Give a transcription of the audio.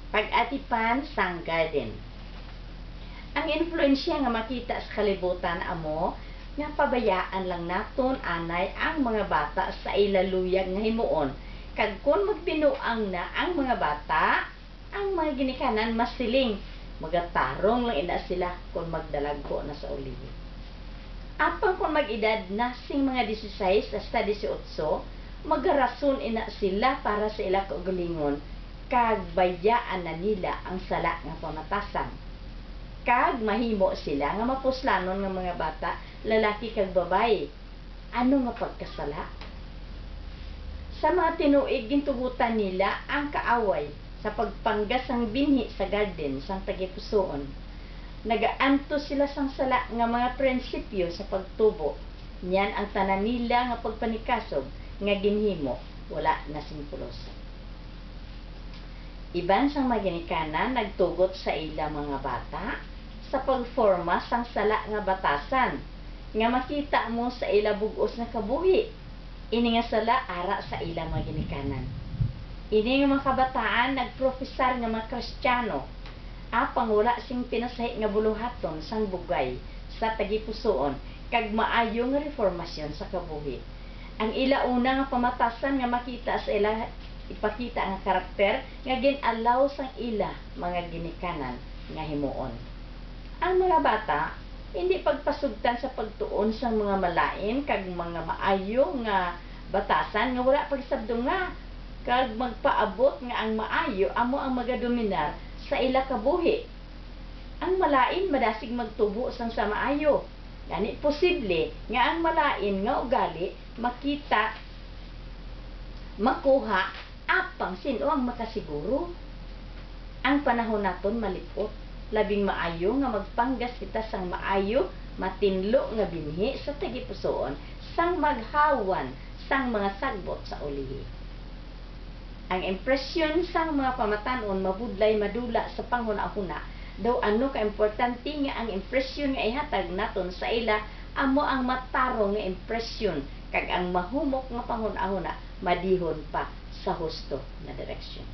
Pag-atipan sang garden. Ang influensya nga makita sa kalibutan amo nga pabayaan lang naton anay ang mga bata sa ilaluyag nga himuon. Kag kun magbinuang na ang mga bata, ang mga ginikanan masiling magatarong lang ina sila kung magdalagpo na sa ulihi. Apang kung mag-edad na sing mga 16 hasta 18, magarason ina sila para sa ila kaugalingon, kag bayaan na nila ang sala nga pamatasan. Kag mahimo sila nga mapuslanon nga mga bata, lalaki kag babae. Ano nga pagkasala? Sa mga tinuig gintugutan nila ang kaaway sa pagpanggas sang binhi sa garden sang tagipusoon. Nagaanto sila sang sala nga mga prinsipyo sa pagtubo. Niyan ang tanan nila nga pagpanikasog nga ginhimo, wala na simpulos. Iban sang mga ginikanan nagtugot sa ila mga bata sa pagforma sang sala nga batasan nga makita mo sa ila bugos nga kabuhi. Ini nga sala ara sa ila mga ginikanan. Ini nga mga kabataan nagprofesar nga mga Kristiyano, apang wala sing pinasahi nga buluhaton sang bugay sa tagipusoon kag maayo nga reformasyon sa kabuhi. Ang ila una nga pamatasan nga makita sa ila ipakita ang karakter nga ginalaw sang ila mga ginikanan nga himuon. Ang mga bata hindi pagpasugtan sa pagtuon sa mga malain kag mga maayo nga batasan nga wala pagsabdo nga kag magpaabot nga ang maayo amo ang magadominar sa ila kabuhi. Ang malain madasig magtubo sang sa maayo. Gani posible nga ang malain nga ugali makita makuha apang sino ang makasiguro. Ang panahon naton malipot, labing maayo nga magpanggas kita sang maayo matinlo nga binhi sa tagipusoon sang maghawan sang mga sagbot sa ulihi. Ang impresyon sang mga pamatanon mabudlay madula sa panghuna-huna. Daw ano ka importante nga ang impresyon nga ihatag naton sa ila amo ang matarong nga impresyon kag ang mahumok nga panghuna-huna madihon pa sa husto na direksyon.